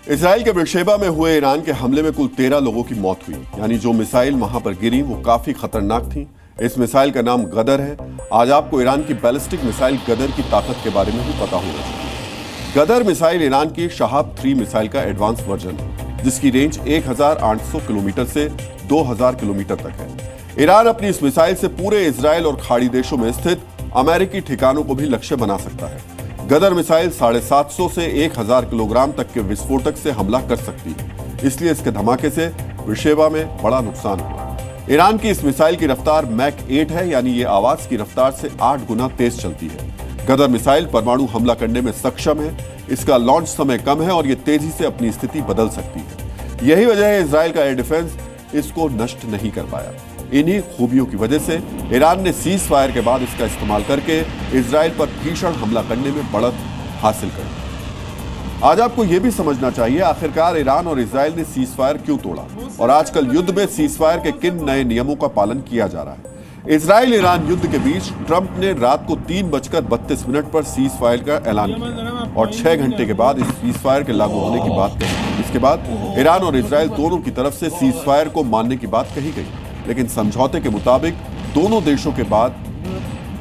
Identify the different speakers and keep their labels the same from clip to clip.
Speaker 1: Israel के Beersheba में हुए ईरान के हमले में कुल 13 लोगों की मौत हुई। यानी जो मिसाइल वहां पर गिरी वो काफी खतरनाक थी। इस मिसाइल का नाम गदर है। आज आपको ईरान की बैलिस्टिक मिसाइल गदर की ताकत के बारे में भी पता होना चाहिए। गदर मिसाइल ईरान की शहाब 3 मिसाइल का एडवांस वर्जन है, जिसकी रेंज 1800 किलोमीटर से 2000 किलोमीटर तक है। ईरान अपनी इस मिसाइल से पूरे इजराइल और खाड़ी देशों में स्थित अमेरिकी ठिकानों को भी लक्ष्य बना सकता है। गदर मिसाइल 750 से 1000 किलोग्राम तक के विस्फोटक से हमला कर सकती है, इसलिए इसके धमाके से बेरशेबा में बड़ा नुकसान हुआ। ईरान की इस मिसाइल की रफ्तार मैक 8 है, यानी ये आवाज की रफ्तार से 8 गुना तेज चलती है। गदर मिसाइल परमाणु हमला करने में सक्षम है। इसका लॉन्च समय कम है और ये तेजी से अपनी स्थिति बदल सकती है। यही वजह है इजराइल का एयर डिफेंस इसको नष्ट नहीं कर पाया। इन्हीं खूबियों की वजह से ईरान ने सीज फायर के बाद इसका इस्तेमाल करके इजराइल पर भीषण हमला करने में बढ़त हासिल कर ली। आज आपको यह भी समझना चाहिए आखिरकार ईरान और इजराइल ने सीज फायर क्यों तोड़ा और आजकल युद्ध में सीज फायर के किन नए नियमों का पालन किया जा रहा है। इजराइल ईरान युद्ध के बीच ट्रंप ने रात को 3:32 पर सीज फायर का ऐलान किया और 6 घंटे के बाद इस सीज फायर के लागू होने की बात कही। इसके बाद ईरान और इजराइल दोनों की तरफ से सीज फायर को मानने की बात कही गई, लेकिन समझौते के मुताबिक दोनों देशों के बाद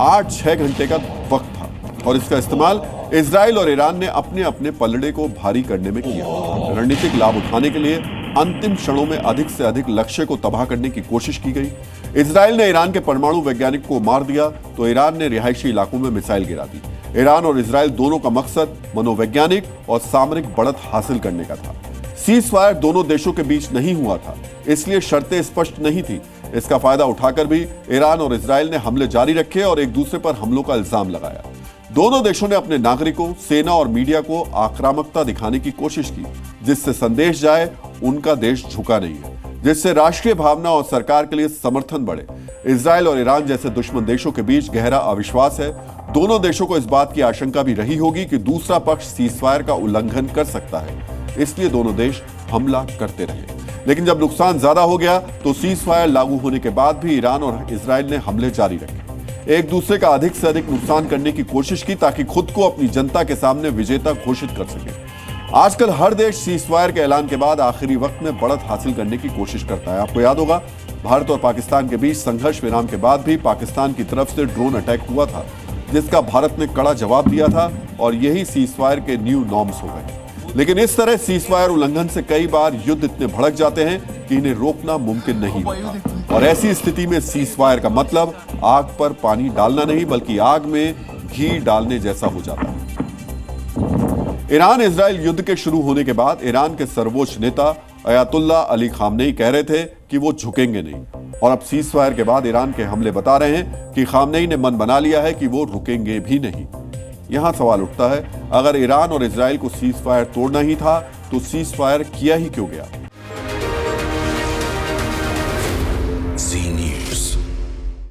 Speaker 1: 8-6 घंटे का वक्त था और इसका इस्तेमाल इजराइल और ईरान ने अपने अपने पलड़े को भारी करने में किया। रणनीतिक लाभ उठाने के लिए अंतिम क्षणों में अधिक से अधिक लक्ष्य को तबाह करने की कोशिश की गई। इजराइल ने ईरान के परमाणु वैज्ञानिक को मार दिया तो ईरान ने रिहायशी इलाकों में मिसाइल गिरा दी। ईरान और इजराइल दोनों का मकसद मनोवैज्ञानिक और सामरिक बढ़त हासिल करने का था। सीज फायर दोनों देशों के बीच नहीं हुआ था, इसलिए शर्तें स्पष्ट नहीं थी। इसका फायदा उठाकर भी ईरान और इजराइल ने हमले जारी रखे और एक दूसरे पर हमलों का इल्जाम लगाया। दोनों देशों ने अपने नागरिकों, सेना और मीडिया को आक्रामकता दिखाने की कोशिश की, जिससे संदेश जाए उनका देश झुका नहीं है, जिससे राष्ट्रीय भावना और सरकार के लिए समर्थन बढ़े। इजराइल और ईरान जैसे दुश्मन देशों के बीच गहरा अविश्वास है। दोनों देशों को इस बात की आशंका भी रही होगी कि दूसरा पक्ष सीज फायर का उल्लंघन कर सकता है, इसलिए दोनों देश हमला करते रहे। लेकिन जब नुकसान ज्यादा हो गया तो सीज फायर लागू होने के बाद भी ईरान और इजराइल ने हमले जारी रखे, एक दूसरे का अधिक से अधिक नुकसान करने की कोशिश की ताकि खुद को अपनी जनता के सामने विजेता घोषित कर सके। आजकल हर देश सीज फायर के ऐलान के बाद आखिरी वक्त में बढ़त हासिल करने की कोशिश करता है। आपको याद होगा भारत और पाकिस्तान के बीच संघर्ष विराम के बाद भी पाकिस्तान की तरफ से ड्रोन अटैक हुआ था, जिसका भारत ने कड़ा जवाब दिया था और यही सीज फायर के न्यू नॉर्म्स हो गए। लेकिन इस तरह सीज फायर उल्लंघन से कई बार युद्ध इतने भड़क जाते हैं कि इन्हें रोकना मुमकिन नहीं होता और ऐसी स्थिति में सीज फायर का मतलब आग पर पानी डालना नहीं बल्कि आग में घी डालने जैसा हो जाता है। ईरान इजराइल युद्ध के शुरू होने के बाद ईरान के सर्वोच्च नेता अयातुल्ला अली खामनेई कह रहे थे कि वो झुकेंगे नहीं, और अब सीज फायर के बाद ईरान के हमले बता रहे हैं कि खामनेई ने मन बना लिया है कि वो रुकेंगे भी नहीं। यहां सवाल उठता है, अगर ईरान और इजराइल को सीज फायर तोड़ना ही था तो सीज फायर किया ही क्यों गया?